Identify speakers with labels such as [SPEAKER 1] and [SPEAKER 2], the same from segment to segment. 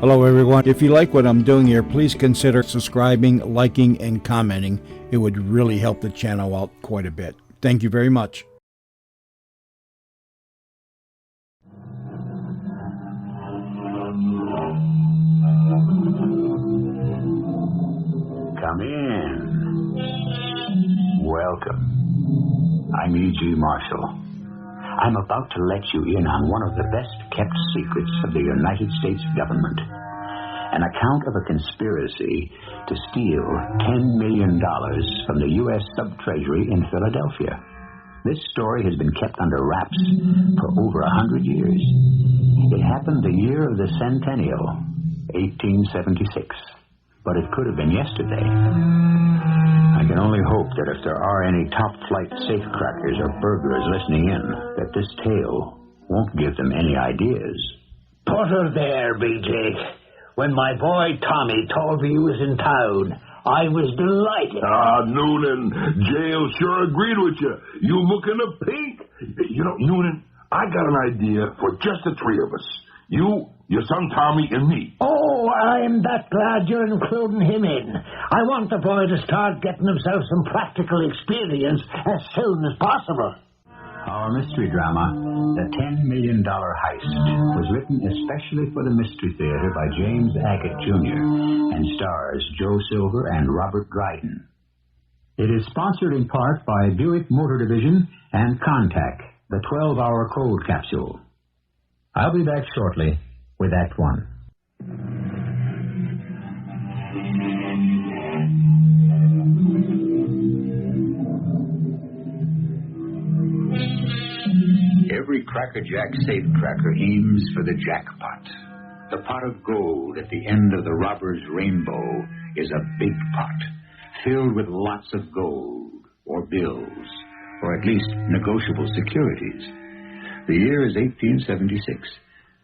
[SPEAKER 1] Hello, everyone. If you like what I'm doing here, please consider subscribing, liking, and commenting. It would really help the channel out quite a bit. Thank you very much.
[SPEAKER 2] Come in. Welcome. I'm E.G. Marshall. I'm about to let you in on one of the best-kept secrets of the United States government. An account of a conspiracy to steal $10 million from the U.S. Sub-Treasury in Philadelphia. This story has been kept under wraps for over 100 years. It happened the year of the centennial, 1876. But it could have been yesterday. I can only hope that if there are any top-flight safecrackers or burglars listening in, that this tale won't give them any ideas.
[SPEAKER 3] Put her there, B.J. When my boy Tommy told me he was in town, I was delighted.
[SPEAKER 4] Noonan, jail sure agreed with you. You looking a pink. You know, Noonan, I got an idea for just the three of us. You, your son Tommy, and me.
[SPEAKER 3] Oh, I'm that glad you're including him in. I want the boy to start getting himself some practical experience as soon as possible.
[SPEAKER 2] Our mystery drama, The $10 Million Heist, was written especially for the Mystery Theater by James Ackett, Jr. and stars Joe Silver and Robert Dryden. It is sponsored in part by Buick Motor Division and Contact, the 12-hour cold capsule. I'll be back shortly with Act One. Every crackerjack safecracker aims for the jackpot. The pot of gold at the end of the robber's rainbow is a big pot filled with lots of gold or bills, or at least negotiable securities. The year is 1876.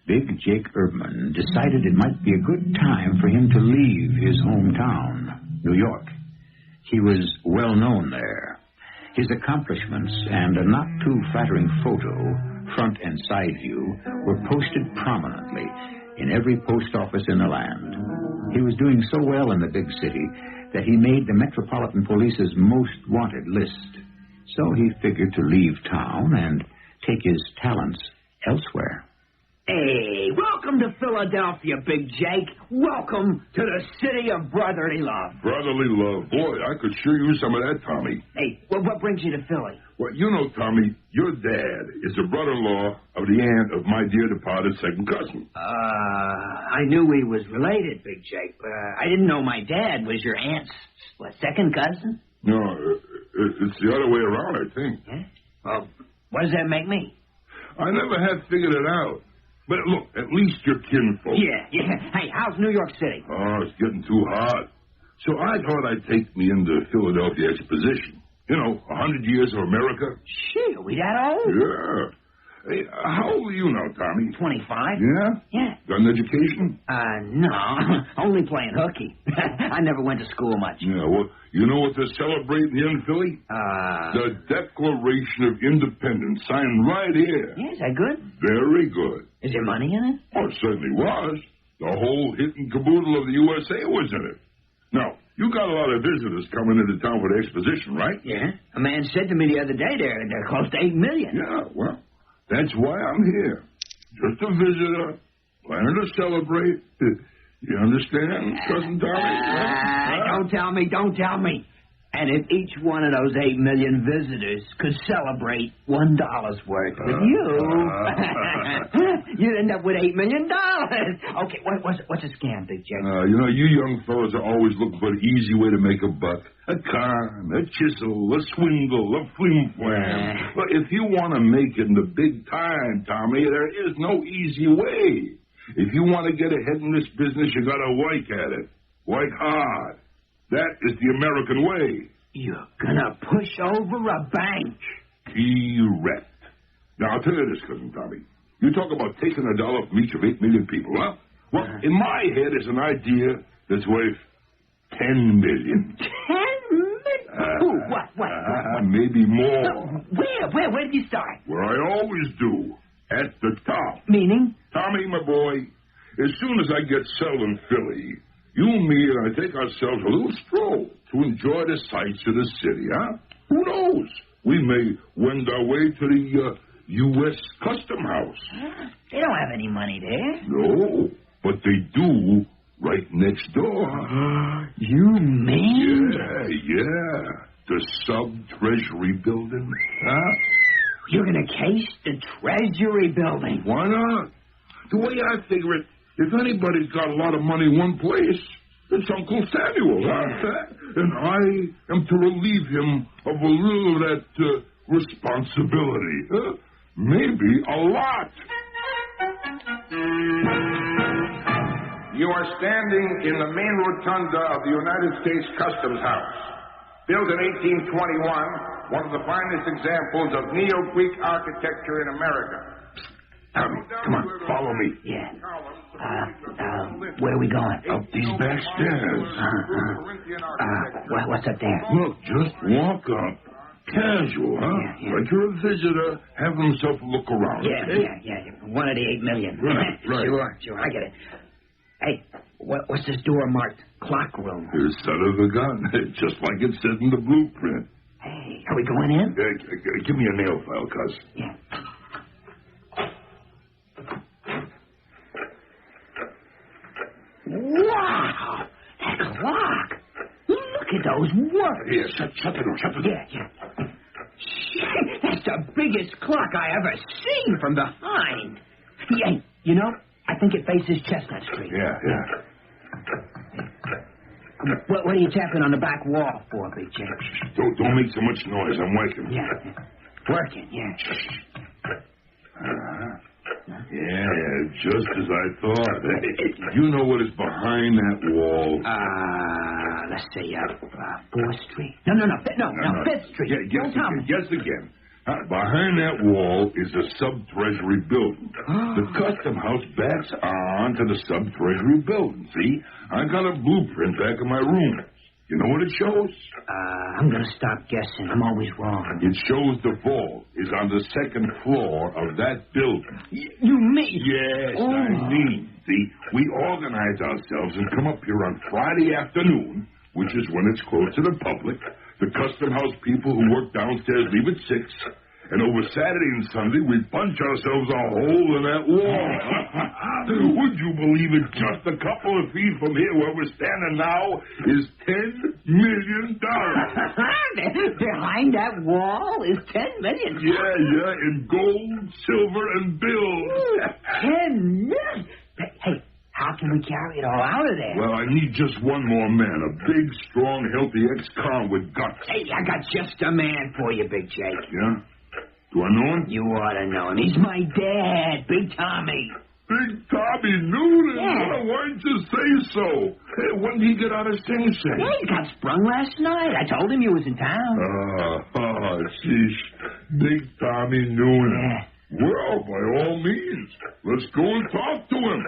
[SPEAKER 2] Big Jake Erdman decided it might be a good time for him to leave his hometown, New York. He was well known there. His accomplishments and a not too flattering photo, front and side view, were posted prominently in every post office in the land. He was doing so well in the big city that he made the Metropolitan Police's most wanted list. So he figured to leave town and take his talents elsewhere.
[SPEAKER 5] Hey, welcome to Philadelphia, Big Jake. Welcome to the city of brotherly love.
[SPEAKER 4] Brotherly love. Boy, I could sure use some of that, Tommy.
[SPEAKER 5] Hey, what brings you to Philly?
[SPEAKER 4] Well, you know, Tommy, your dad is the brother-in-law of the aunt of my dear departed second cousin.
[SPEAKER 5] I knew we was related, Big Jake, but I didn't know my dad was your aunt's, second cousin?
[SPEAKER 4] No, it's the other way around, I think.
[SPEAKER 5] Yeah? Well, what does that make me?
[SPEAKER 4] I never had figured it out. But look, at least you're kinfolk.
[SPEAKER 5] Yeah. Hey, how's New York City?
[SPEAKER 4] Oh, it's getting too hot. So I thought I'd take me into Philadelphia Exposition. You know, 100 years of America.
[SPEAKER 5] Shit, are we that old?
[SPEAKER 4] Yeah. Hey, how old are you now, Tommy?
[SPEAKER 5] 25.
[SPEAKER 4] Yeah?
[SPEAKER 5] Yeah.
[SPEAKER 4] Got an education?
[SPEAKER 5] No. Only playing hooky. I never went to school much.
[SPEAKER 4] Yeah, well, you know what they're celebrating here in Philly? The Declaration of Independence, signed right here.
[SPEAKER 5] Yeah, is that good?
[SPEAKER 4] Very good.
[SPEAKER 5] Is there money in it?
[SPEAKER 4] Oh, it certainly was. The whole hit and caboodle of the USA was in it. Now, you got a lot of visitors coming into town for the exposition, right?
[SPEAKER 5] Yeah. A man said to me the other day they're close to 8 million.
[SPEAKER 4] Yeah, well, that's why I'm here. Just a visitor, planning to celebrate. You understand, Cousin Tommy?
[SPEAKER 5] Don't tell me. And if each one of those 8 million visitors could celebrate $1 worth with you, you'd end up with $8 million. Okay, what's a scam, Big Jake?
[SPEAKER 4] You know, you young fellas are always looking for the easy way to make a buck. A con, a chisel, a swindle, a flim-flam. But if you want to make it in the big time, Tommy, there is no easy way. If you want to get ahead in this business, you got to work at it. Work hard. That is the American way.
[SPEAKER 5] You're gonna push over a bank.
[SPEAKER 4] Correct. Now, I'll tell you this, Cousin Tommy. You talk about taking $1 from each of 8 million people, huh? Well, in my head is an idea that's worth $10 million.
[SPEAKER 5] 10 million? What?
[SPEAKER 4] Maybe more.
[SPEAKER 5] Where did you start?
[SPEAKER 4] Where I always do. At the top.
[SPEAKER 5] Meaning?
[SPEAKER 4] Tommy, my boy, as soon as I get settled in Philly, you, me, and I take ourselves a little stroll to enjoy the sights of the city, huh? Who knows? We may wend our way to the U.S. Custom House.
[SPEAKER 5] They don't have any money there.
[SPEAKER 4] No, but they do right next door.
[SPEAKER 5] You mean?
[SPEAKER 4] Yeah. The Sub-Treasury Building, huh?
[SPEAKER 5] You're going to case the Treasury Building?
[SPEAKER 4] Why not? The way I figure it, if anybody's got a lot of money in one place, it's Uncle Samuel, huh? And I am to relieve him of a little of that responsibility. Maybe a lot.
[SPEAKER 6] You are standing in the main rotunda of the United States Customs House. Built in 1821, one of the finest examples of Neo-Greek architecture in America.
[SPEAKER 4] Tommy, come on, follow me.
[SPEAKER 5] Yeah. Where are we going?
[SPEAKER 4] Up these back stairs.
[SPEAKER 5] What's up there?
[SPEAKER 4] Look, just walk up. Casual, huh?
[SPEAKER 5] Yeah.
[SPEAKER 4] Like you're a visitor, have himself a look around.
[SPEAKER 5] Yeah. One of the 8 million.
[SPEAKER 4] Right.
[SPEAKER 5] Sure, I get it. Hey, what's this door marked? Clock room.
[SPEAKER 4] Here's son of a gun, just like it said in the blueprint.
[SPEAKER 5] Hey, are we going in?
[SPEAKER 4] Give me a nail file, cuz.
[SPEAKER 5] Yeah. Wow! That clock! Look at those words.
[SPEAKER 4] Here, shut the door.
[SPEAKER 5] Yeah. Shit, that's the biggest clock I ever seen from behind. Yeah, you know, I think it faces Chestnut Street.
[SPEAKER 4] Yeah.
[SPEAKER 5] What are you tapping on the back wall for, Big Jake?
[SPEAKER 4] Don't make so much noise. I'm working.
[SPEAKER 5] Yeah. Working, yeah.
[SPEAKER 4] Yeah, just as I thought. You know what is behind that wall?
[SPEAKER 5] Let's see, 4th Street. No, 5th Street.
[SPEAKER 4] Guess again. Behind that wall is the Sub-Treasury Building. The Custom House backs on to the Sub-Treasury Building. See? I got a blueprint back in my room. You know what it shows?
[SPEAKER 5] I'm going to stop guessing. I'm always wrong.
[SPEAKER 4] It shows the vault is on the 2nd floor of that building.
[SPEAKER 5] You mean?
[SPEAKER 4] Yes, I mean. See, we organize ourselves and come up here on Friday afternoon, which is when it's closed to the public. The Custom House people who work downstairs leave at 6. And over Saturday and Sunday, we punch ourselves a hole in that wall. Would you believe it? Just a couple of feet from here where we're standing now is $10 million.
[SPEAKER 5] Behind that wall is $10 million.
[SPEAKER 4] Yeah, in gold, silver, and bills.
[SPEAKER 5] 10 million? Hey, how can we carry it all out of there?
[SPEAKER 4] Well, I need just one more man, a big, strong, healthy ex-con with guts.
[SPEAKER 5] Hey, I got just a man for you, Big Jake.
[SPEAKER 4] Yeah? Do I know him?
[SPEAKER 5] You ought to know him. He's my dad, Big Tommy.
[SPEAKER 4] Big Tommy Noonan?
[SPEAKER 5] Yeah.
[SPEAKER 4] Why didn't you say so? Hey, when did he get out of Sing Sing?
[SPEAKER 5] Yeah, he got sprung last night. I told him you was in town.
[SPEAKER 4] Sheesh. Big Tommy Noonan.
[SPEAKER 5] Yeah.
[SPEAKER 4] Well, by all means, let's go and talk to him.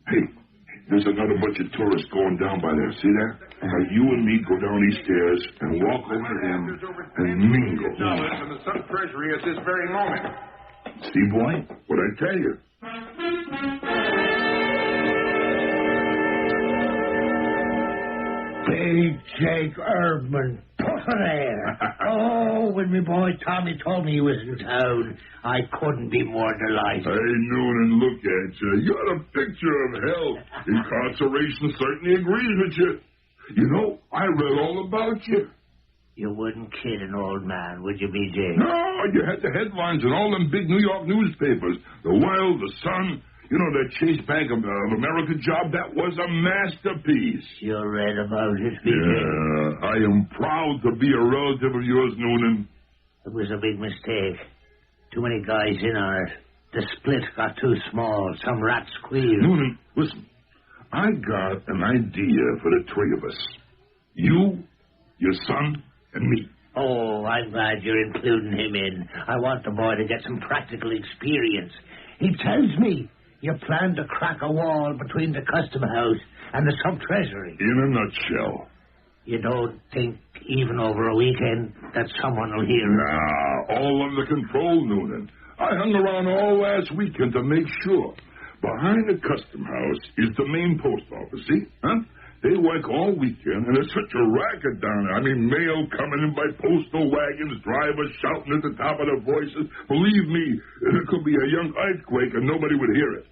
[SPEAKER 4] Hey, there's another bunch of tourists going down by there. See that? Now you and me go down these stairs and walk over to him and mingle.
[SPEAKER 6] Dollars in the sub-treasury at this very moment.
[SPEAKER 4] See, boy? What'd I tell you?
[SPEAKER 3] Big Jake Erdman, put her there. Oh, when my boy Tommy told me he was in town, I couldn't be more delighted.
[SPEAKER 4] Hey, Noonan, look at you. You're a picture of health. Incarceration certainly agrees with you. You know, I read all about you.
[SPEAKER 3] You wouldn't kid an old man, would you, B.J.?
[SPEAKER 4] No, you had the headlines in all them big New York newspapers. The World, the Sun. You know, that Chase Bank of America job, that was a masterpiece.
[SPEAKER 3] You read about it, B.J.?
[SPEAKER 4] Yeah, I am proud to be a relative of yours, Noonan.
[SPEAKER 3] It was a big mistake. Too many guys in on it. The split got too small. Some rat squealed.
[SPEAKER 4] Noonan, listen. I got an idea for the three of us. You, your son, and me.
[SPEAKER 3] Oh, I'm glad you're including him in. I want the boy to get some practical experience. He tells me you plan to crack a wall between the custom house and the sub-treasury.
[SPEAKER 4] In a nutshell,
[SPEAKER 3] You don't think, even over a weekend, that someone will hear?
[SPEAKER 4] Nah, all under control, Noonan. I hung around all last weekend to make sure. Behind the custom house is the main post office, see? Huh? They work all weekend, and there's such a racket down there. I mean, mail coming in by postal wagons, drivers shouting at the top of their voices. Believe me, there could be a young earthquake and nobody would hear it.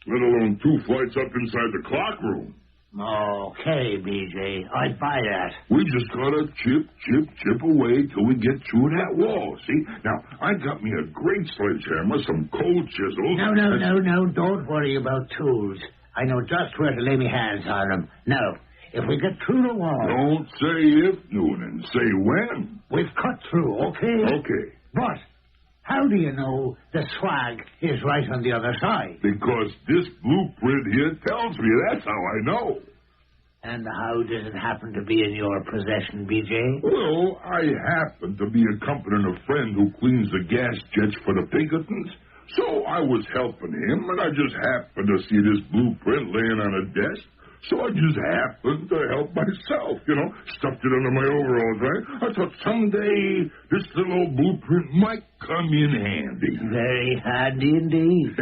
[SPEAKER 4] Let alone 2 flights up inside the clock room.
[SPEAKER 3] Okay, BJ, I'd buy that.
[SPEAKER 4] We just gotta chip away till we get through that wall, see? Now, I got me a great sledgehammer, some cold chisels...
[SPEAKER 3] No, don't worry about tools. I know just where to lay me hands on them. Now, if we get through the wall...
[SPEAKER 4] Don't say if, Noonan. Say when.
[SPEAKER 3] We've cut through, okay?
[SPEAKER 4] Okay.
[SPEAKER 3] But how do you know the swag is right on the other side?
[SPEAKER 4] Because this blueprint here tells me. That's how I know.
[SPEAKER 3] And how does it happen to be in your possession, BJ?
[SPEAKER 4] Well, I happen to be accompanying a friend who cleans the gas jets for the Pinkertons. So I was helping him, and I just happened to see this blueprint laying on a desk. So I just happened to help myself, stuffed it under my overalls, right? I thought someday this little old blueprint might come in handy.
[SPEAKER 3] Very handy indeed.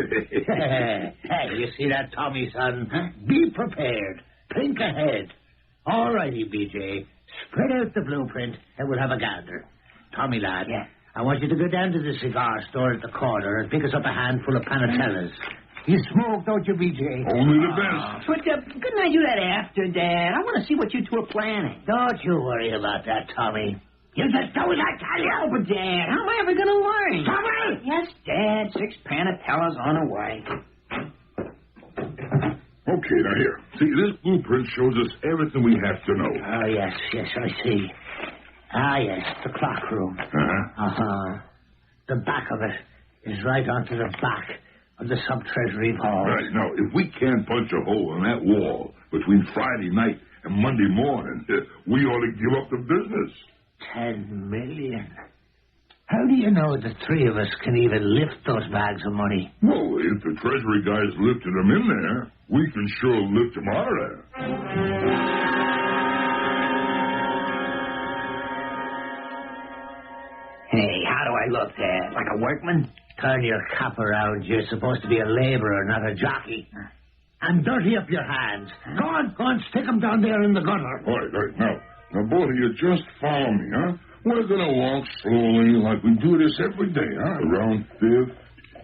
[SPEAKER 3] Hey, you see that, Tommy, son? Huh? Be prepared. Think ahead. All righty, BJ. Spread out the blueprint, and we'll have a gander. Tommy, lad. Yeah. I want you to go down to the cigar store at the corner and pick us up a handful of panatellas. You smoke, don't you, BJ?
[SPEAKER 4] Only the best.
[SPEAKER 5] But couldn't I do that after, Dad? I want to see what you two are planning.
[SPEAKER 3] Don't you worry about that, Tommy. You just do as I tell you.
[SPEAKER 5] Oh, but Dad, how am I ever going to learn?
[SPEAKER 3] Tommy!
[SPEAKER 5] Yes, Dad. 6 panatellas on the way.
[SPEAKER 4] Okay, now here. See, this blueprint shows us everything we have to know.
[SPEAKER 3] Oh, yes, I see. Ah, yes, the clock room.
[SPEAKER 4] Uh-huh.
[SPEAKER 3] The back of it is right onto the back of the sub-treasury vault.
[SPEAKER 4] Right. Now, if we can't punch a hole in that wall between Friday night and Monday morning, we ought to give up the business.
[SPEAKER 3] 10 million. How do you know the 3 of us can even lift those bags of money?
[SPEAKER 4] Well, if the treasury guys lifted them in there, we can sure lift them out of there.
[SPEAKER 5] Hey, how do I look, Dad? Like a workman?
[SPEAKER 3] Turn your cap around. You're supposed to be a laborer, not a jockey. And dirty up your hands. Go on, stick them down there in the gutter.
[SPEAKER 4] All right. Now, both of you just follow me, huh? We're going to walk slowly like we do this every day, huh? Around 5th,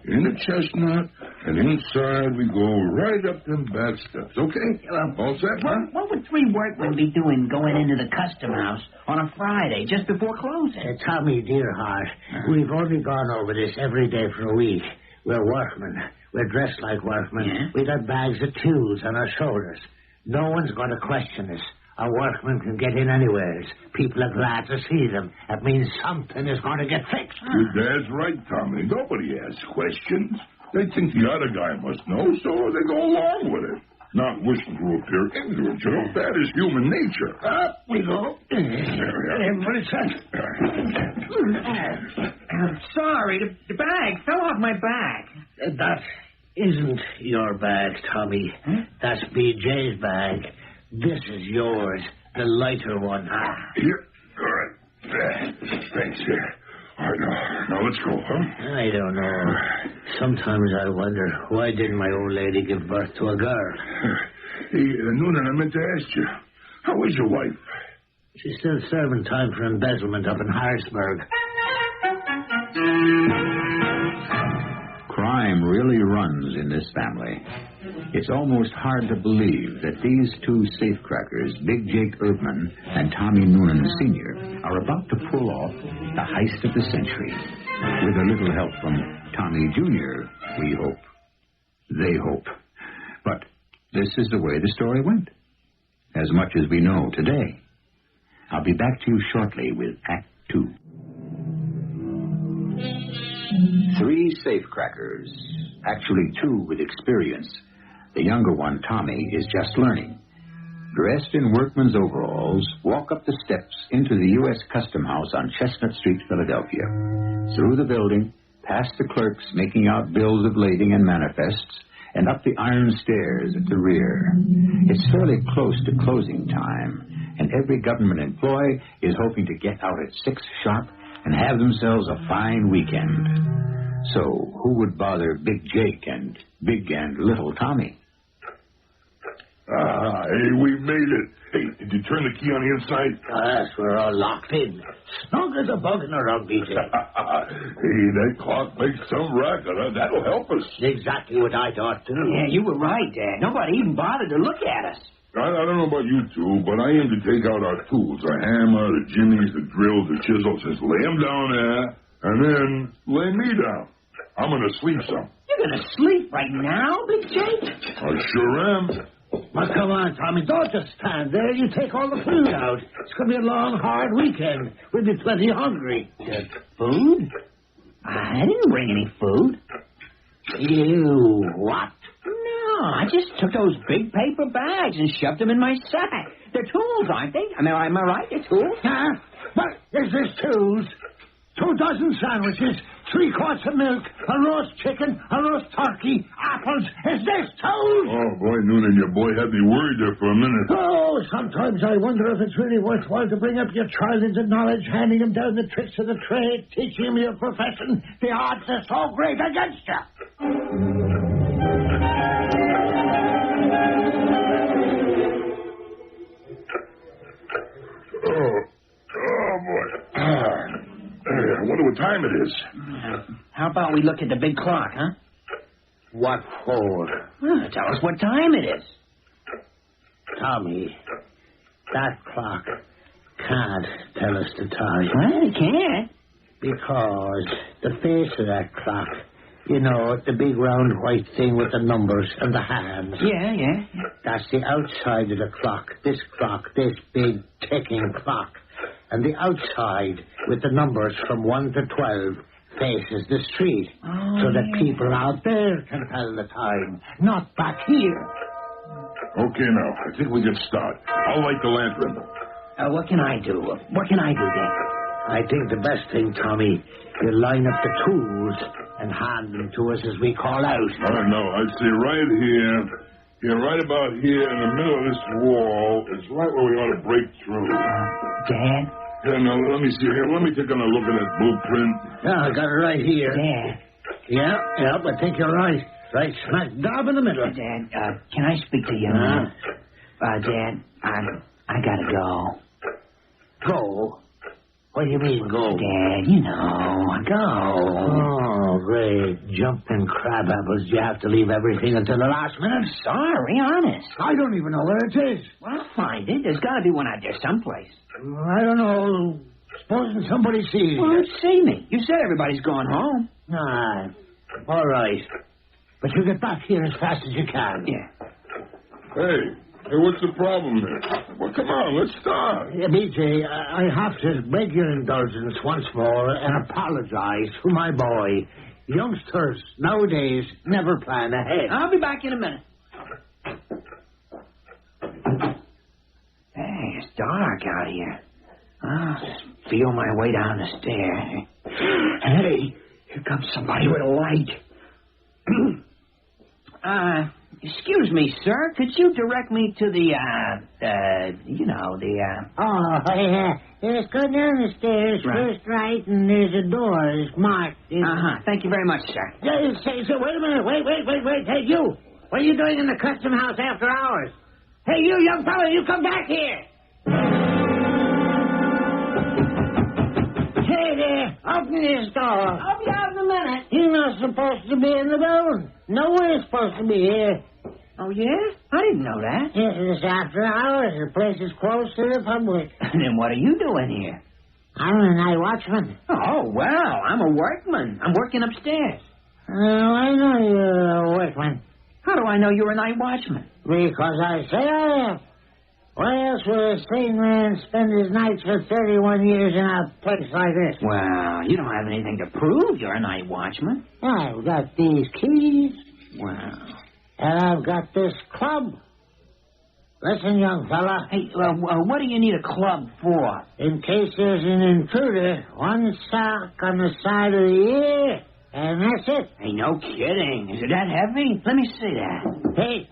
[SPEAKER 4] in the chestnut, and inside we go right up them back steps, okay? All set, huh?
[SPEAKER 5] What would 3 workmen be doing going into the custom house on a Friday just before closing?
[SPEAKER 3] Tommy, dear heart, we've only gone over this every day for a week. We're workmen. We're dressed like workmen.
[SPEAKER 5] Yeah?
[SPEAKER 3] We got bags of tools on our shoulders. No one's going to question us. A workman can get in anywheres. People are glad to see them. That means something is going to get fixed.
[SPEAKER 4] Your dad's right, Tommy. Nobody asks questions. They think the other guy must know, so they go along with it. Not wishing to appear ignorant, That is human nature.
[SPEAKER 3] Up we go. Everybody set.
[SPEAKER 5] Sorry, the bag fell off my back.
[SPEAKER 3] That isn't your bag, Tommy. Huh? That's BJ's bag. This is yours, the lighter one.
[SPEAKER 4] Here. All right. Thanks, here. All right, now let's go, huh?
[SPEAKER 3] I don't know. Sometimes I wonder, why didn't my old lady give birth to a girl?
[SPEAKER 4] Hey, Noonan, I meant to ask you, how is your wife?
[SPEAKER 3] She's still serving time for embezzlement up in Harrisburg.
[SPEAKER 2] Crime really runs in this family. It's almost hard to believe that these 2 safecrackers, Big Jake Erdman and Tommy Noonan Sr., are about to pull off the heist of the century. With a little help from Tommy Jr., we hope. They hope. But this is the way the story went, as much as we know today. I'll be back to you shortly with Act 2. 3 safecrackers, actually 2 with experience. The younger one, Tommy, is just learning. Dressed in workman's overalls, walk up the steps into the U.S. Custom House on Chestnut Street, Philadelphia. Through the building, past the clerks making out bills of lading and manifests, and up the iron stairs at the rear. It's fairly close to closing time, and every government employee is hoping to get out at 6 sharp and have themselves a fine weekend. So, who would bother Big Jake and Big and Little Tommy?
[SPEAKER 4] Hey, we made it. Hey, did you turn the key on the inside?
[SPEAKER 3] Yes, we're all locked in. Snug as a bug in a rug, BJ.
[SPEAKER 4] Hey, that clock makes some racket. That'll help us.
[SPEAKER 3] Exactly what I thought, too.
[SPEAKER 5] Yeah, you were right, Dad. Nobody even bothered to look at us.
[SPEAKER 4] I don't know about you two, but I aim to take out our tools, the hammer, the jimmies, the drills, the chisels. Just lay them down there, and then lay me down. I'm going to sleep some.
[SPEAKER 5] You're going to sleep right now, Big Jake?
[SPEAKER 4] I sure am.
[SPEAKER 3] Well, come on, Tommy. Don't just stand there. You take all the food out. It's going to be a long, hard weekend. We'll be plenty hungry.
[SPEAKER 5] Food? I didn't bring any food.
[SPEAKER 3] You what?
[SPEAKER 5] No, I just took those big paper bags and shoved them in my sack. They're tools, aren't they? Am I right? They're tools?
[SPEAKER 3] Huh? What is this, tools? 2 dozen sandwiches, 3 quarts of milk, a roast chicken, a roast turkey, apples. Is this tools?
[SPEAKER 4] Oh, boy, Noonan, your boy had me worried there for a minute.
[SPEAKER 3] Oh, sometimes I wonder if it's really worthwhile to bring up your child into knowledge, handing him down the tricks of the trade, teaching him your profession. The odds are so great against you.
[SPEAKER 4] Oh, boy. I wonder what time it is.
[SPEAKER 5] How about we look at the big clock, huh?
[SPEAKER 3] What for?
[SPEAKER 5] Well, tell us what time it is.
[SPEAKER 3] Tommy, that clock can't tell us the time.
[SPEAKER 5] Well, it can't.
[SPEAKER 3] Because the face of that clock, you know, the big round white thing with the numbers and the hands.
[SPEAKER 5] Yeah.
[SPEAKER 3] That's the outside of the clock. This big ticking clock. And the outside, with the numbers from 1 to 12, faces the street. So that people out there can tell the time, not back here.
[SPEAKER 4] Okay, now, I think we can start. I'll light the lantern.
[SPEAKER 5] What can I do? What can I do, Dad?
[SPEAKER 3] I think the best thing, Tommy, you line up the tools and hand them to us as we call out.
[SPEAKER 4] Oh, no, I'd say right here, right about here in the middle of this wall is right where we ought to break through.
[SPEAKER 5] Dad?
[SPEAKER 4] Yeah, now, let me see here. Let me take a look at that blueprint.
[SPEAKER 3] Yeah, I got it right here.
[SPEAKER 5] Dad?
[SPEAKER 3] Yeah, I think you're right. Right smack dab in the middle.
[SPEAKER 5] Dad, can I speak to you? Dad, I gotta go.
[SPEAKER 3] Go? What do you mean, go?
[SPEAKER 5] Dad, you know, go.
[SPEAKER 3] Oh, great. Jumping crab apples. You have to leave everything until the last minute?
[SPEAKER 5] Sorry, honest.
[SPEAKER 3] I don't even know where it is.
[SPEAKER 5] Well, I'll find it. There's gotta be one out there someplace.
[SPEAKER 3] I don't know. Supposing somebody sees
[SPEAKER 5] Well,
[SPEAKER 3] you.
[SPEAKER 5] let's see me. You said everybody's gone home.
[SPEAKER 3] All right. But you get back here as fast as you can.
[SPEAKER 5] Yeah.
[SPEAKER 4] Hey, what's the problem here? Well, come on, let's start.
[SPEAKER 3] Yeah, BJ, I have to beg your indulgence once more and apologize for my boy. Youngsters nowadays never plan ahead.
[SPEAKER 5] I'll be back in a minute. Hey, it's dark out here. I'll just feel my way down the stairs. Hey, here comes somebody with a light. Excuse me, sir. Could you direct me to the,
[SPEAKER 7] Oh, yeah. Just go down the stairs,
[SPEAKER 5] Right.
[SPEAKER 7] first right, and there's a door. It's marked.
[SPEAKER 5] Thank you very much, sir.
[SPEAKER 7] Say, wait a minute. Wait. Hey, you. What are you doing in the custom house after hours? Hey, you young fella, you come back here. Hey there, open this door.
[SPEAKER 5] I'll be out in a minute.
[SPEAKER 7] You're not supposed to be in the building. No one's supposed to be here.
[SPEAKER 5] Oh, yeah? I didn't know that.
[SPEAKER 7] Yes, it's after hours. The place is closed to the public.
[SPEAKER 5] Then what are you doing here?
[SPEAKER 7] I'm a night watchman.
[SPEAKER 5] Oh, well, I'm a workman. I'm working upstairs.
[SPEAKER 7] I know you're a workman.
[SPEAKER 5] How do I know you're a night watchman?
[SPEAKER 7] Because I say I am. Why else would a sane man spend his nights for 31 years in a place like this?
[SPEAKER 5] Well, you don't have anything to prove you're a night watchman.
[SPEAKER 7] I've got these keys,
[SPEAKER 5] Well.
[SPEAKER 7] and I've got this club. Listen, young fella.
[SPEAKER 5] Hey, what do you need a club for?
[SPEAKER 7] In case there's an intruder, one sock on the side of the ear, and that's it.
[SPEAKER 5] Hey, no kidding. Is it that heavy? Let me see that.
[SPEAKER 7] Hey.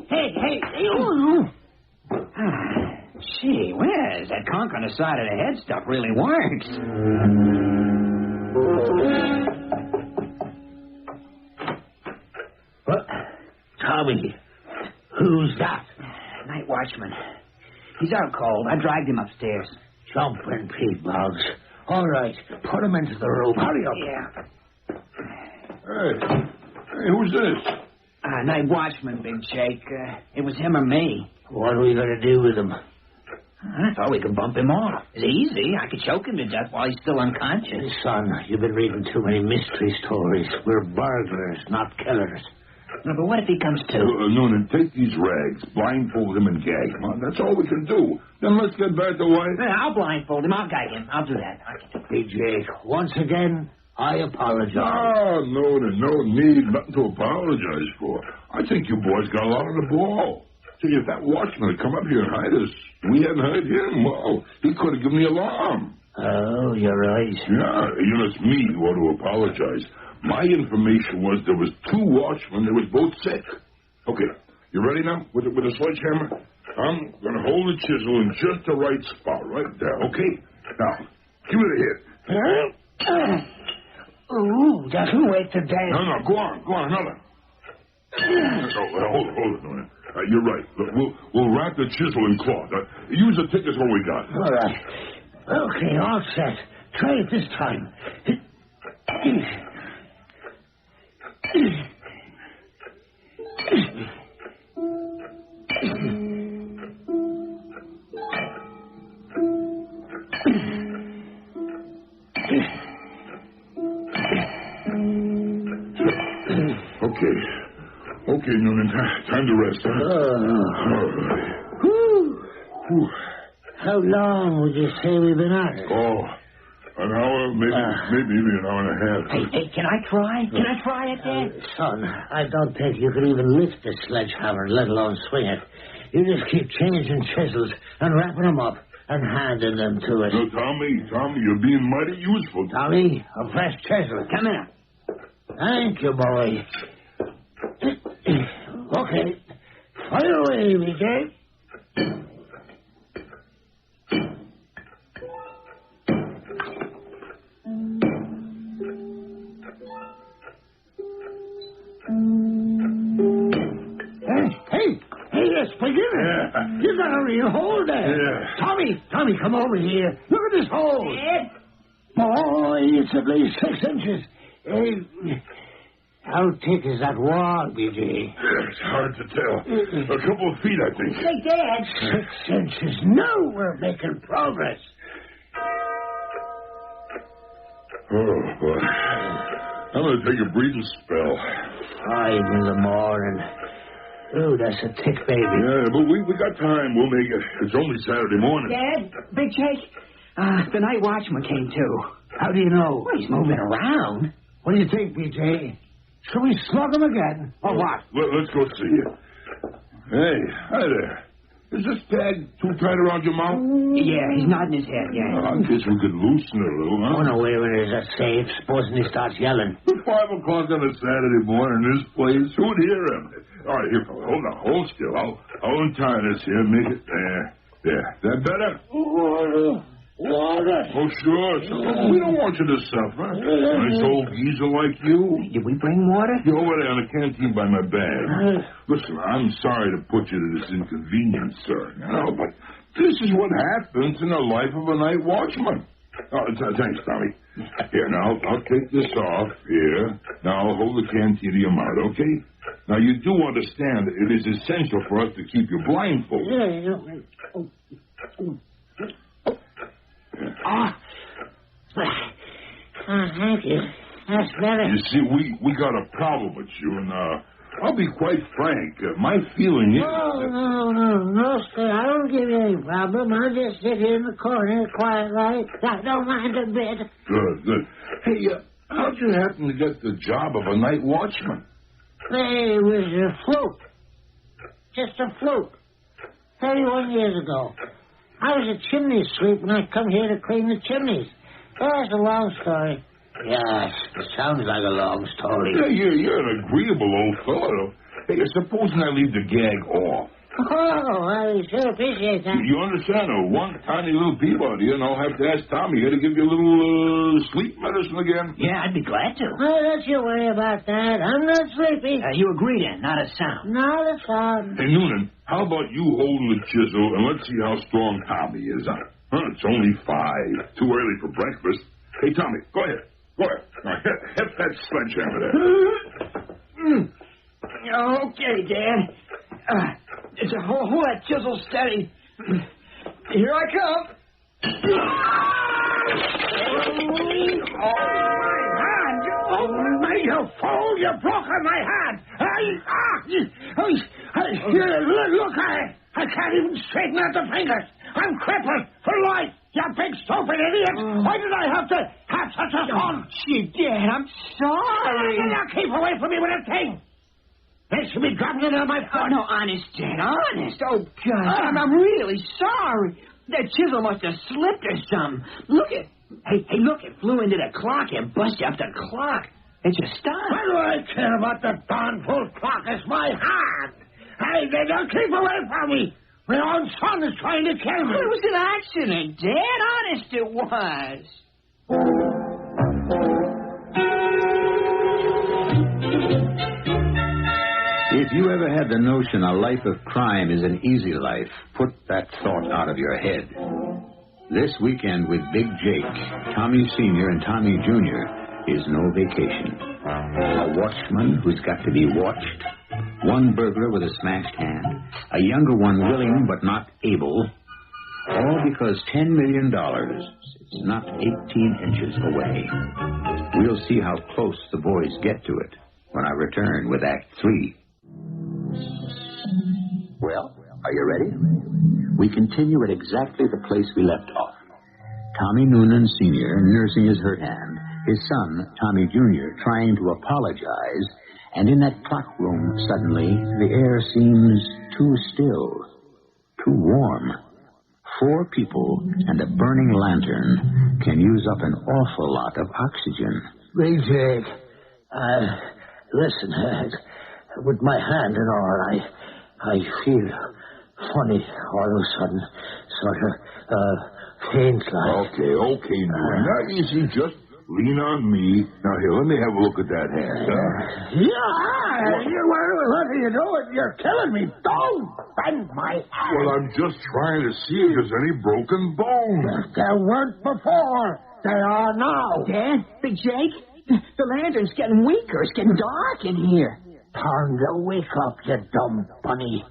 [SPEAKER 5] Gee whiz, that conch on the side of the head stuff really works.
[SPEAKER 3] What? Tommy, who's that?
[SPEAKER 5] Night watchman. He's out cold. I dragged him upstairs.
[SPEAKER 3] Jumping Pete Boggs. All right, put him into the room. Hurry up.
[SPEAKER 5] Yeah.
[SPEAKER 4] Hey, who's this?
[SPEAKER 5] Night watchman, Big Jake. It was him or me.
[SPEAKER 3] What are we going to do with him?
[SPEAKER 5] I thought we could bump him off. It's easy. I could choke him to death while he's still unconscious.
[SPEAKER 3] Son, you've been reading too many mystery stories. We're burglars, not killers.
[SPEAKER 5] No, but what if he comes to?
[SPEAKER 4] Noonan, take these rags, blindfold him and gag him. That's all we can do. Then let's get back to life.
[SPEAKER 5] Yeah, I'll blindfold him. I'll gag him. I'll do that.
[SPEAKER 3] BJ, once again, I apologize.
[SPEAKER 4] No, there's no need, nothing to apologize for. I think you boys got a lot on the ball. See, if that watchman had come up here and hide us, we hadn't heard him, well, he could have given the alarm.
[SPEAKER 3] Oh, you're right.
[SPEAKER 4] Yeah, it's me who ought to apologize. My information was there was 2 watchmen. They was both sick. Okay, you ready now with a sledgehammer? I'm going to hold the chisel in just the right spot, right there, okay? Now, give it a hit.
[SPEAKER 3] Ooh, doesn't wait to death.
[SPEAKER 4] No, go on, another. Hold it, Noonan. You're right. Look, we'll wrap the chisel in cloth. Use the thickest one we got.
[SPEAKER 3] All right. Okay, all set. Try it this time.
[SPEAKER 4] Okay, Noonan. Time to rest, huh?
[SPEAKER 3] Whew. How long would you say we've been at it?
[SPEAKER 4] Oh, an hour, maybe an hour and a half.
[SPEAKER 5] Hey, can I try? Can I try it, Dad?
[SPEAKER 3] Son, I don't think you could even lift the sledgehammer, let alone swing it. You just keep changing chisels and wrapping them up and handing them to us.
[SPEAKER 4] No, Tommy, you're being mighty useful.
[SPEAKER 3] Tommy, a fresh chisel.
[SPEAKER 5] Come here.
[SPEAKER 3] Thank you, boy. Okay. Fire away, BJ. Hey, it's beginning.
[SPEAKER 4] Yeah.
[SPEAKER 3] You got a real hole there.
[SPEAKER 4] Yeah.
[SPEAKER 3] Tommy, come over here. Look at this hole.
[SPEAKER 5] Dad?
[SPEAKER 3] Boy, it's at least 6 inches. How thick is that wall, BJ?
[SPEAKER 4] It's hard to tell. A couple of feet, I think.
[SPEAKER 5] Hey, Dad.
[SPEAKER 3] 6 inches. Now we're making progress.
[SPEAKER 4] Oh, boy. I'm going to take a breathing spell.
[SPEAKER 3] 5 in the morning. Ooh, that's a thick baby.
[SPEAKER 4] Yeah, but we got time. We'll make it. It's only Saturday morning.
[SPEAKER 5] Dad, Big Jake, the night watchman came too.
[SPEAKER 3] How do you know?
[SPEAKER 5] Well, he's moving around.
[SPEAKER 3] What do you think, BJ? Shall we slug him again, or what?
[SPEAKER 4] Let's go see you. Hey, hi there. Is this tag too tight around your mouth?
[SPEAKER 5] Yeah, he's nodding his head, yeah.
[SPEAKER 4] I guess we could loosen it a little, huh?
[SPEAKER 3] Oh, no, wait a minute. Is that safe? Supposing he starts yelling.
[SPEAKER 4] 5 o'clock on a Saturday morning in this place. Who'd hear him? All right, here, fella. Hold still. I'll untie this here. Make it there. That better?
[SPEAKER 3] Water.
[SPEAKER 4] Oh, sure. We don't want you to suffer. Nice old geezer like you.
[SPEAKER 5] Did we bring water?
[SPEAKER 4] You're over there in the canteen by my bag. Listen, I'm sorry to put you to this inconvenience, sir. No, but this is what happens in the life of a night watchman. Oh, thanks, Tommy. Here, now, I'll take this off. Here. Now, I'll hold the canteen to your mouth, okay? Now, you do understand that it is essential for us to keep you blindfolded.
[SPEAKER 7] Thank you. That's better.
[SPEAKER 4] You see, we got a problem with you, and I'll be quite frank. My feeling is...
[SPEAKER 7] No, sir. I don't give you any problem. I'll just sit here in the corner quiet like. I don't mind a bit.
[SPEAKER 4] Good. Hey, how'd you happen to get the job of a night watchman?
[SPEAKER 7] It was a fluke. Just a fluke. 31 years ago. I was a chimney sweep when I come here to clean the chimneys. That's a long story.
[SPEAKER 3] Yes, it sounds like a long story.
[SPEAKER 4] Yeah, you're an agreeable old fellow. Hey, supposing I leave the gag off.
[SPEAKER 7] Oh, I sure appreciate that.
[SPEAKER 4] You understand, one tiny little Peabody, and I'll have to ask Tommy here to give you a little sleep medicine again.
[SPEAKER 3] Yeah, I'd be glad to.
[SPEAKER 7] Oh, don't you worry about that. I'm not sleepy.
[SPEAKER 3] You agree then, not a sound.
[SPEAKER 7] Not a sound.
[SPEAKER 4] Hey, Noonan, how about you holding the chisel, and let's see how strong Tommy is on it. It's only 5. Too early for breakfast. Hey, Tommy, go ahead. Go ahead. Now, hit that sledgehammer there.
[SPEAKER 5] Okay, Dad. It's a hold that chisel steady. Here I come.
[SPEAKER 3] Oh, you fool! You broke my hand! Look at it! I can't even straighten out the fingers! I'm crippled for life! You big stupid idiot! Why did I have to have such a fun?
[SPEAKER 5] Gee, Dad, I'm sorry.
[SPEAKER 3] Now keep away from me with that thing! They should be dropping it on my foot.
[SPEAKER 5] Oh, no, honest, Dad, honest. Oh, God, I'm really sorry. That chisel must have slipped or something. Look it. Hey, look, it flew into the clock and busted up the clock. It just stopped.
[SPEAKER 3] What do I care about the darn fool clock? It's my hand. Hey, don't keep away from me. My own son is trying to kill me.
[SPEAKER 5] It was an accident, Dad. Honest, it was.
[SPEAKER 2] If you ever had the notion a life of crime is an easy life, put that thought out of your head. This weekend with Big Jake, Tommy Sr. and Tommy Jr. is no vacation. A watchman who's got to be watched, one burglar with a smashed hand, a younger one willing but not able, all because $10 million is not 18 inches away. We'll see how close the boys get to it when I return with Act 3. Well, are you ready? We continue at exactly the place we left off. Tommy Noonan Sr. nursing his hurt hand, his son, Tommy Jr., trying to apologize, and in that clock room, suddenly, the air seems too still, too warm. 4 people and a burning lantern can use up an awful lot of oxygen.
[SPEAKER 7] Big Jake, listen, with my hand and all, I feel funny all of a sudden, sort of faint like.
[SPEAKER 4] Okay, Noonan. Now, easy, just lean on me. Now, here, let me have a look at that hand.
[SPEAKER 3] What are you doing? You're killing me. Don't bend my hand.
[SPEAKER 4] Well, I'm just trying to see if there's any broken bones.
[SPEAKER 3] There weren't before. There are now.
[SPEAKER 5] Dad, Big Jake, the lantern's getting weaker. It's getting dark in here.
[SPEAKER 7] Time to wake up, you dumb bunny.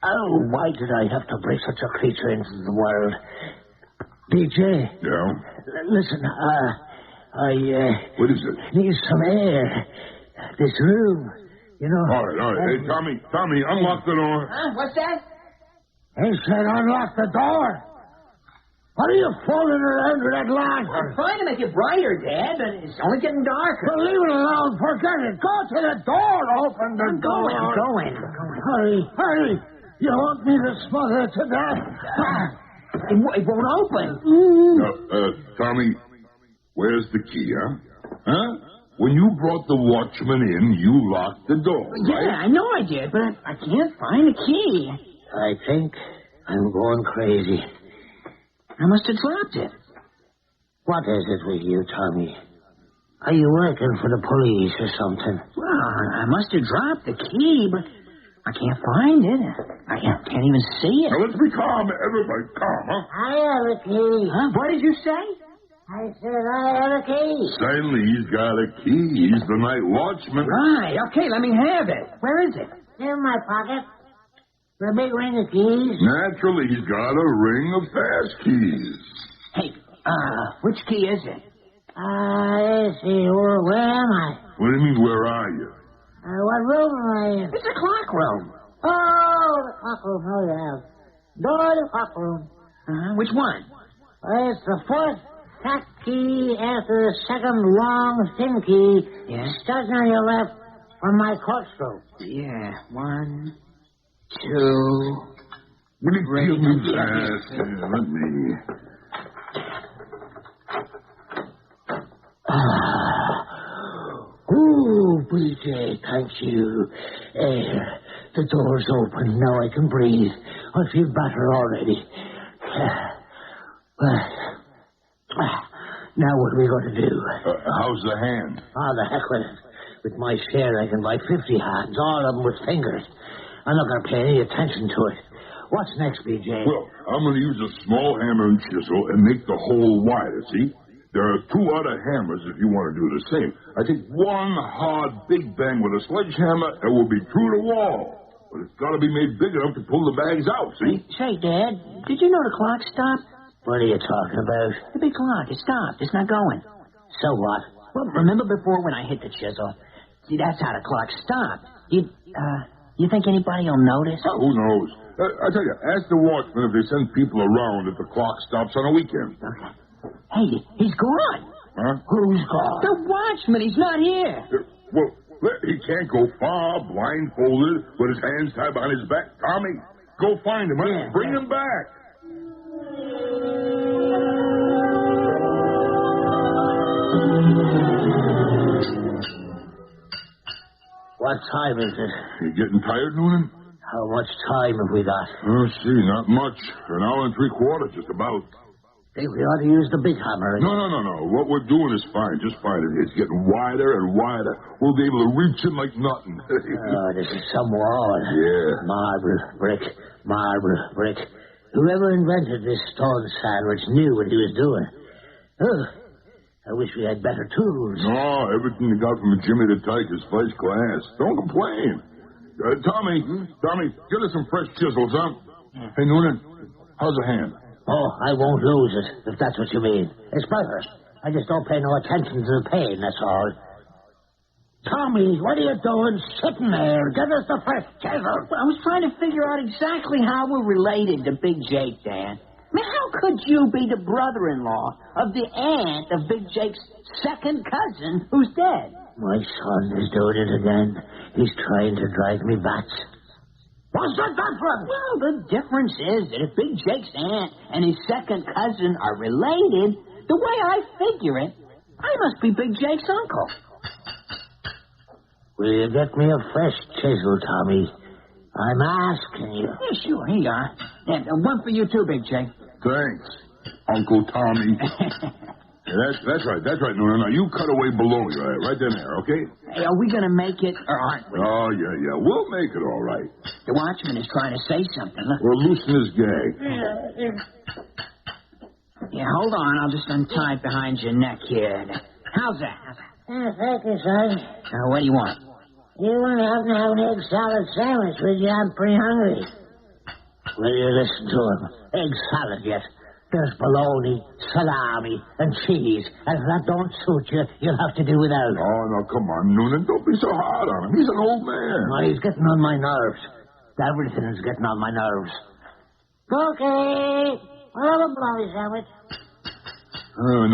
[SPEAKER 7] Oh, why did I have to bring such a creature into the world? BJ.
[SPEAKER 4] Yeah?
[SPEAKER 7] Listen,
[SPEAKER 4] What is it?
[SPEAKER 7] need some air. This room, you know.
[SPEAKER 4] All right. Hey, Tommy, unlock the door.
[SPEAKER 5] Huh? What's that?
[SPEAKER 3] He said unlock the door. What are you fooling around with that
[SPEAKER 5] I'm
[SPEAKER 3] lantern?
[SPEAKER 5] trying to make it brighter, Dad, but it's only getting darker.
[SPEAKER 3] Well, leave it alone. Forget it. Go to the door. Open the door.
[SPEAKER 5] I'm going.
[SPEAKER 3] Hurry. You want me to smother it to death?
[SPEAKER 5] It won't open.
[SPEAKER 4] Tommy, where's the key, Huh? When you brought the watchman in, you locked the door, right?
[SPEAKER 5] Yeah, I know I did, but I can't find the key.
[SPEAKER 7] I think I'm going crazy.
[SPEAKER 5] I must have dropped it.
[SPEAKER 7] What is it with you, Tommy? Are you working for the police or something?
[SPEAKER 5] Well, I must have dropped the key, but I can't find it. I can't even see it.
[SPEAKER 4] Now, let's be calm. Everybody calm,
[SPEAKER 7] I have a key.
[SPEAKER 5] Huh? What did you say?
[SPEAKER 7] I said I have a key.
[SPEAKER 4] Stanley's got a key. He's the night watchman.
[SPEAKER 5] Right. Okay, let me have it. Where is it?
[SPEAKER 7] In my pocket. The big ring of keys.
[SPEAKER 4] Naturally, he's got a ring of fast keys.
[SPEAKER 5] Hey, which key is it?
[SPEAKER 7] Let's see. Where am I?
[SPEAKER 4] What do you mean, where are you?
[SPEAKER 7] What room am I in?
[SPEAKER 5] It's the clock room.
[SPEAKER 7] Oh, the clock room. Oh, yeah. Door to the clock room.
[SPEAKER 5] Which one?
[SPEAKER 7] It's the 4th fat key after the 2nd long thin key.
[SPEAKER 5] Yeah?
[SPEAKER 7] Starting on your left from my corkscrew.
[SPEAKER 5] Yeah. 1, 2.
[SPEAKER 4] Will you give me that? Let me.
[SPEAKER 7] Ooh, BJ, thank you. Air. The door's open. Now I can breathe. I feel better already. Now what are we going to do?
[SPEAKER 4] How's the hand?
[SPEAKER 7] The heck with it. With my share, I can buy 50 hands, all of them with fingers. I'm not going to pay any attention to it. What's next, BJ?
[SPEAKER 4] Well, I'm going to use a small hammer and chisel and make the hole wider, see? There are 2 other hammers if you want to do the same. I think one hard big bang with a sledgehammer, it will be true to wall. But it's got to be made big enough to pull the bags out, see?
[SPEAKER 5] Say, Dad, did you know the clock stopped?
[SPEAKER 7] What are you talking about?
[SPEAKER 5] The big clock. It stopped. It's not going.
[SPEAKER 7] So what?
[SPEAKER 5] Well, remember before when I hit the chisel? See, that's how the clock stopped. You think anybody will notice?
[SPEAKER 4] Oh, who knows? I tell you, ask the watchman if they send people around if the clock stops on a weekend.
[SPEAKER 5] Okay. Hey, he's gone.
[SPEAKER 4] Huh?
[SPEAKER 7] Who's gone?
[SPEAKER 5] The watchman. He's not here.
[SPEAKER 4] Well, he can't go far, blindfolded, with his hands tied behind his back. Tommy, go find him. Huh? Bring him back.
[SPEAKER 7] What time is it?
[SPEAKER 4] You getting tired, Noonan?
[SPEAKER 7] How much time have we got?
[SPEAKER 4] Oh, see, not much. An hour and 3/4, just about.
[SPEAKER 7] Think we ought to use the big hammer.
[SPEAKER 4] No. What we're doing is fine, just fine. It's getting wider and wider. We'll be able to reach him like nothing.
[SPEAKER 7] This is some wall.
[SPEAKER 4] Yeah.
[SPEAKER 7] Marble, brick. Whoever invented this stone sandwich knew what he was doing. I wish we had better tools.
[SPEAKER 4] No, everything you got from Jimmy the Tyke is first class. Don't complain. Tommy, get us some fresh chisels, huh? Hey, Noonan, how's the hand?
[SPEAKER 7] Oh, I won't lose it, if that's what you mean. It's better. I just don't pay no attention to the pain, that's all. Tommy, what are you doing sitting there? Get us the fresh chisel.
[SPEAKER 5] I was trying to figure out exactly how we're related to Big Jake, Dan. I mean, how could you be the brother-in-law of the aunt of Big Jake's second cousin who's dead?
[SPEAKER 7] My son is doing it again. He's trying to drive me bats. What's the difference?
[SPEAKER 5] Well, the difference is that if Big Jake's aunt and his second cousin are related, the way I figure it, I must be Big Jake's uncle.
[SPEAKER 7] Will you get me a fresh chisel, Tommy? I'm asking you.
[SPEAKER 5] Yeah, sure, here you are. And one for you too, Big Jake.
[SPEAKER 4] Thanks, Uncle Tommy. That's right, Noonan. Now, you cut away below you, right there, okay?
[SPEAKER 5] Hey, are we going to make it, or aren't we?
[SPEAKER 4] Oh, yeah. We'll make it all right.
[SPEAKER 5] The watchman is trying to say something. Look.
[SPEAKER 4] We'll loosen his gag.
[SPEAKER 5] Yeah, hold on. I'll just untie it behind your neck here. How's that?
[SPEAKER 7] Thank you, son.
[SPEAKER 5] What do you want?
[SPEAKER 7] You won't have to have an egg salad sandwich with you. I'm pretty hungry. Will you listen to him? Egg salad, yes. There's bologna, salami, and cheese. And if that don't suit you, you'll have to do without.
[SPEAKER 4] Oh, no, come on, Noonan. Don't be so hard on him. He's an old man.
[SPEAKER 7] Well, he's getting on my nerves. Everything is getting on my nerves. Okay. I'll have a bologna sandwich.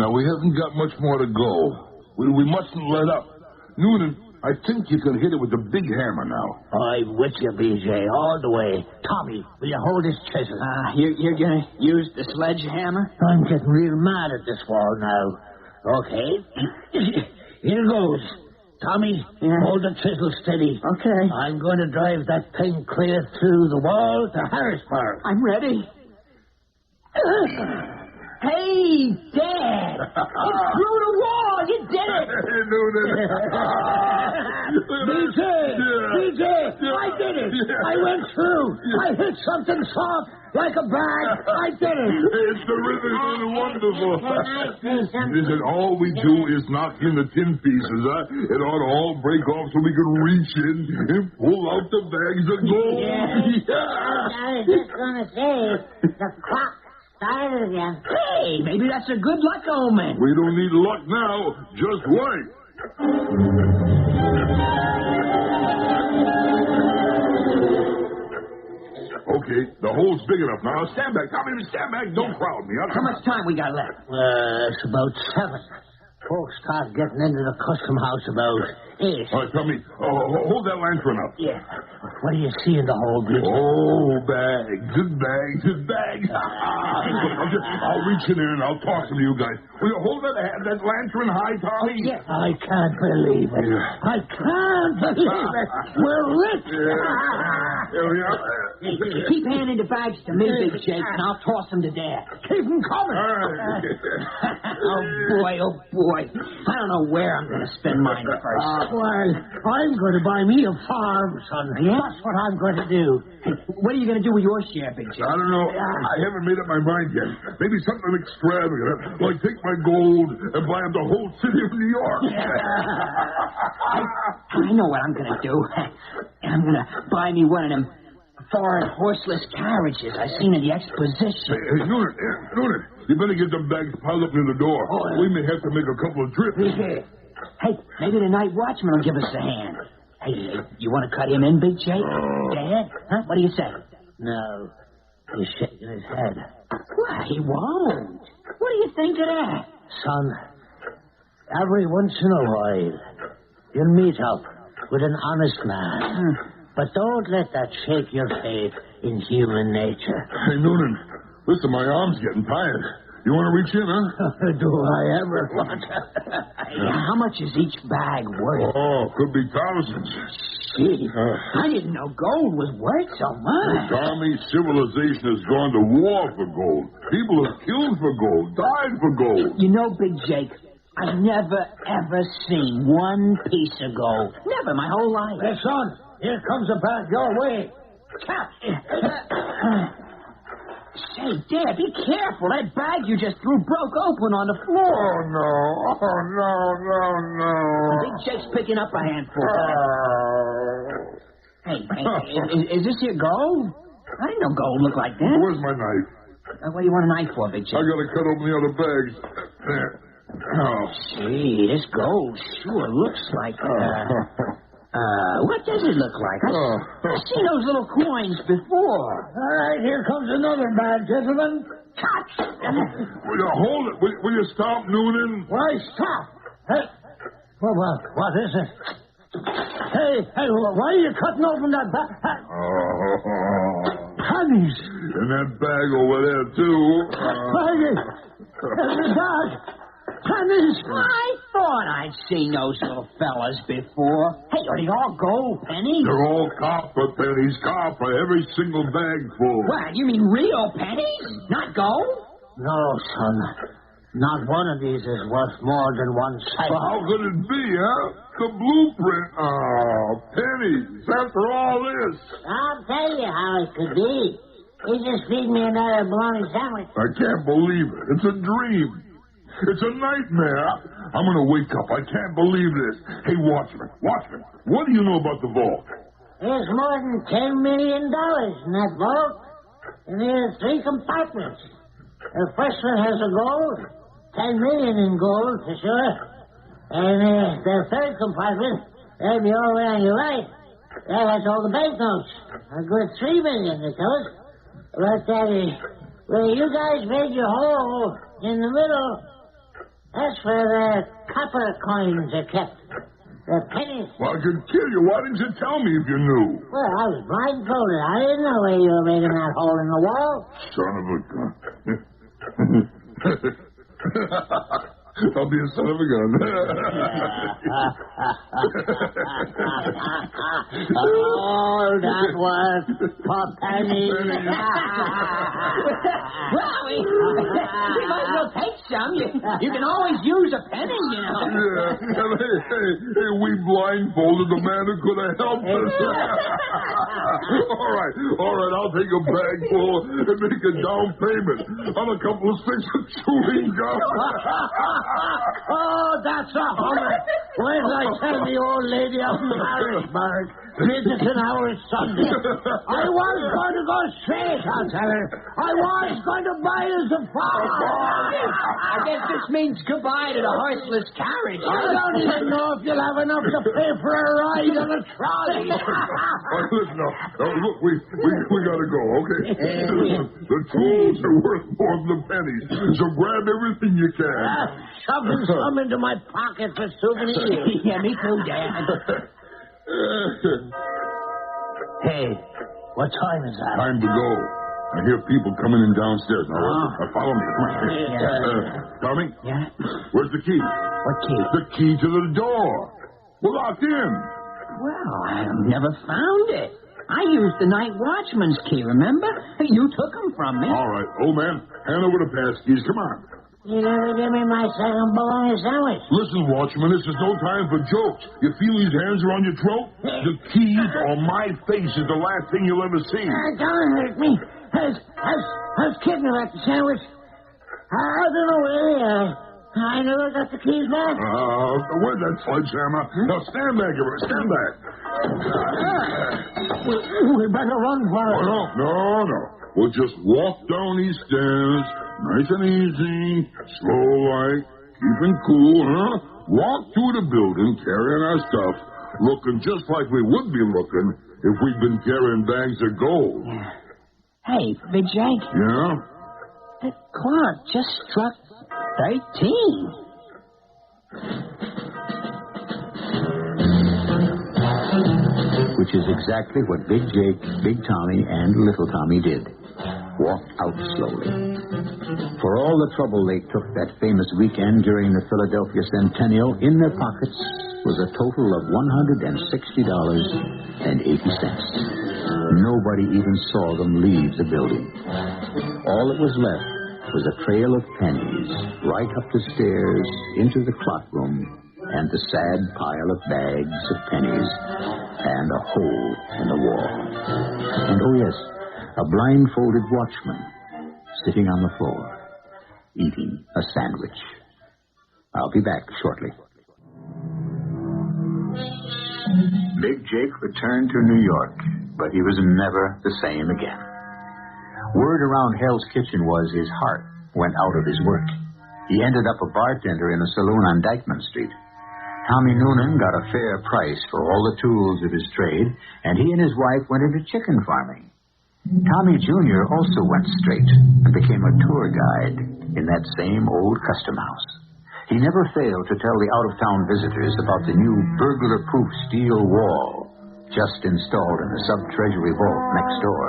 [SPEAKER 4] Now, we haven't got much more to go. We mustn't let up. Noonan, I think you can hit it with the big hammer now.
[SPEAKER 7] I'm with you, BJ, all the way. Tommy, will you hold this chisel?
[SPEAKER 5] You're going to use the sledgehammer?
[SPEAKER 7] I'm getting real mad at this wall now. Okay. Here goes. Tommy, hold the chisel steady.
[SPEAKER 5] Okay.
[SPEAKER 7] I'm going to drive that thing clear through the wall to Harrisburg.
[SPEAKER 5] I'm ready. Hey, Dad! It's through the wall! You did it!
[SPEAKER 4] Hey, Noonan.
[SPEAKER 7] BJ! I did it! I went through! I hit something soft like a bag! I did it!
[SPEAKER 4] It's terrific and wonderful.
[SPEAKER 7] Can I say something?
[SPEAKER 4] Listen, all we do is knock in the tin pieces, huh? It ought to all break off so we can reach in and pull out the bags of gold.
[SPEAKER 7] I was just going to say, the clock started again.
[SPEAKER 5] Hey, maybe that's a good luck omen.
[SPEAKER 4] We don't need luck now. Just wait. Okay, the hole's big enough now. Stand back. Tommy, stand back. Don't crowd me.
[SPEAKER 5] How much time we got left?
[SPEAKER 7] It's about 7. Folks start getting into the custom house about Yes.
[SPEAKER 4] All right, tell me, hold that lantern up.
[SPEAKER 7] Yeah. What do you see in the hole, BJ?
[SPEAKER 4] Oh, bags and bags and bags. I'll reach in there and I'll toss them to you guys. Will you hold that lantern high, Tommy?
[SPEAKER 7] Yes. I can't believe it.
[SPEAKER 4] Yeah.
[SPEAKER 7] I can't believe it. We're rich.
[SPEAKER 4] Here we are.
[SPEAKER 5] Keep handing the bags to me, Big Jake, and I'll toss them to Dad.
[SPEAKER 7] Keep them coming.
[SPEAKER 4] All right.
[SPEAKER 5] Oh, boy. I don't know where I'm going to spend mine first.
[SPEAKER 7] Well, I'm going to buy me a farm, son. That's what I'm going to do.
[SPEAKER 5] What are you going to do with your share, Big Jake?
[SPEAKER 4] I don't know. I haven't made up my mind yet. Maybe something extravagant, like take my gold and buy up the whole city of New York.
[SPEAKER 5] I know what I'm going to do. I'm going to buy me one of them foreign horseless carriages I seen in the exposition.
[SPEAKER 4] Hey, Noonan, you better get them bags piled up near the door. We may have to make a couple of trips.
[SPEAKER 5] Hey, maybe the night watchman will give us a hand. Hey, you want to cut him in, Big Jake? Dad? Huh? What do you say?
[SPEAKER 7] No. He's shaking his head.
[SPEAKER 5] Well, he won't. What do you think of that?
[SPEAKER 7] Son, every once in a while, you'll meet up with an honest man. But don't let that shake your faith in human nature.
[SPEAKER 4] Hey, Noonan, listen, my arm's getting tired. You want to reach in, huh?
[SPEAKER 7] Do I ever want to?
[SPEAKER 5] How much is each bag worth?
[SPEAKER 4] Oh, could be thousands.
[SPEAKER 5] Gee, I didn't know gold was worth so much.
[SPEAKER 4] Tommy, civilization has gone to war for gold. People have killed for gold, died for gold.
[SPEAKER 5] You know, Big Jake, I've never, ever seen one piece of gold. Never, my whole life.
[SPEAKER 7] Hey, son, here comes a bag your way. Chap!
[SPEAKER 5] Say, Dad, be careful. That bag you just threw broke open on the floor.
[SPEAKER 4] No.
[SPEAKER 5] Big Jake's picking up a handful. Hey, is this your gold? I didn't know gold looked like that.
[SPEAKER 4] Where's my knife?
[SPEAKER 5] What do you want a knife for, Big Jake?
[SPEAKER 4] I gotta cut open the other bags. There. Oh.
[SPEAKER 5] Gee, this gold sure looks like... what does it look like? I've seen those little coins before.
[SPEAKER 7] All right, here comes another bag, gentlemen.
[SPEAKER 5] Cut!
[SPEAKER 4] Will you hold it? Will you stop, Noonan?
[SPEAKER 7] Why, stop. Hey, what is it? Hey, why are you cutting open that bag? Pennies.
[SPEAKER 4] In that bag over there, too.
[SPEAKER 7] Pennies. Every bag. Pennies.
[SPEAKER 5] I thought I'd seen those little fellas before. Hey, are they all gold pennies?
[SPEAKER 4] They're all copper pennies, copper, every single bag full.
[SPEAKER 5] What, you mean real pennies? Not gold?
[SPEAKER 7] No, son. Not one of these is worth more than one cent.
[SPEAKER 4] Well, how could it be, huh? The blueprint. Oh, pennies. After all this.
[SPEAKER 7] I'll tell you how it could be. You just feed me another bologna sandwich.
[SPEAKER 4] I can't believe it. It's a dream. It's a nightmare. I'm going to wake up. I can't believe this. Hey, Watchman. What do you know about the vault?
[SPEAKER 7] There's more than $10 million in that vault. And there's 3 compartments. The first one has the gold. $10 million in gold, for sure. And the third compartment, that'll be all the way on your right. That has all the banknotes. A good $3 million, it does. But where you guys made your hole in the middle... That's where the copper coins are kept. The pennies.
[SPEAKER 4] Well, I could kill you. Why didn't you tell me if you knew?
[SPEAKER 7] Well, I was blindfolded. I didn't know where you were making that hole in the wall.
[SPEAKER 4] Son of a gun. I'll be a son of a gun.
[SPEAKER 7] All that was for pennies.
[SPEAKER 5] Well, we might as well take some. You can always use a penny, you know.
[SPEAKER 4] Yeah. Hey, we blindfolded the man who could have helped us. All right. I'll take a bag full and make a down payment on a couple of sticks of chewing gum.
[SPEAKER 7] Oh, that's a hummer. Wait till I tell the old lady up in Harrisburg. Visiting our Sunday. I was going to go straight, I'll tell her. I was going to buy us a farm.
[SPEAKER 5] I guess this means goodbye to the horseless carriage.
[SPEAKER 7] I don't even know if you'll have enough to pay for a ride on a trolley.
[SPEAKER 4] Listen now. Look, we gotta go, okay? The tools are worth more than the pennies, so grab everything you can.
[SPEAKER 7] Shoving some into my pocket for souvenirs.
[SPEAKER 3] Yeah, me too, Dad. Hey, what time is that?
[SPEAKER 4] Time to go. I hear people coming in downstairs. Now, follow me. Come on. Tommy?
[SPEAKER 3] Yeah?
[SPEAKER 4] Where's the key?
[SPEAKER 3] What key?
[SPEAKER 4] The key to the door. We're locked in.
[SPEAKER 3] Well, I never found it. I used the night watchman's key, remember? You took them from me.
[SPEAKER 4] All right, old man, hand over the pass keys. Come on.
[SPEAKER 7] You never give me my second bologna sandwich.
[SPEAKER 4] Listen, watchman, this is no time for jokes. You feel these hands around your throat? The keys on my face is the last thing you'll ever see.
[SPEAKER 7] Don't hurt me. How's Kidney left the sandwich? I don't know where they are. I never got the keys back.
[SPEAKER 4] Where's that sledgehammer? Now, stand back, everybody. Stand back.
[SPEAKER 7] We better run for it.
[SPEAKER 4] No. We'll just walk down these stairs, nice and easy, slow like, keeping cool, huh? Walk through the building, carrying our stuff, looking just like we would be looking if we'd been carrying bags of gold.
[SPEAKER 3] Yeah. Hey, Big Jake.
[SPEAKER 4] Yeah?
[SPEAKER 3] The clock just struck 13.
[SPEAKER 2] Which is exactly what Big Jake, Big Tommy, and Little Tommy did. Walked out slowly. For all the trouble they took that famous weekend during the Philadelphia Centennial, in their pockets was a total of $160.80. Nobody even saw them leave the building. All that was left was a trail of pennies right up the stairs into the clock room and the sad pile of bags of pennies and a hole in the wall. And, oh yes, a blindfolded watchman sitting on the floor eating a sandwich. I'll be back shortly. Big Jake returned to New York, but he was never the same again. Word around Hell's Kitchen was his heart went out of his work. He ended up a bartender in a saloon on Dyckman Street. Tommy Noonan got a fair price for all the tools of his trade, and he and his wife went into chicken farming. Tommy Jr. also went straight and became a tour guide in that same old custom house. He never failed to tell the out-of-town visitors about the new burglar-proof steel wall just installed in the sub-treasury vault next door.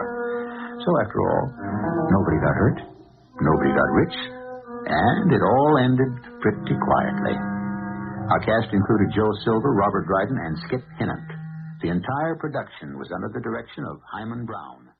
[SPEAKER 2] So after all, nobody got hurt, nobody got rich, and it all ended pretty quietly. Our cast included Joe Silver, Robert Dryden, and Skip Hinnant. The entire production was under the direction of Hyman Brown.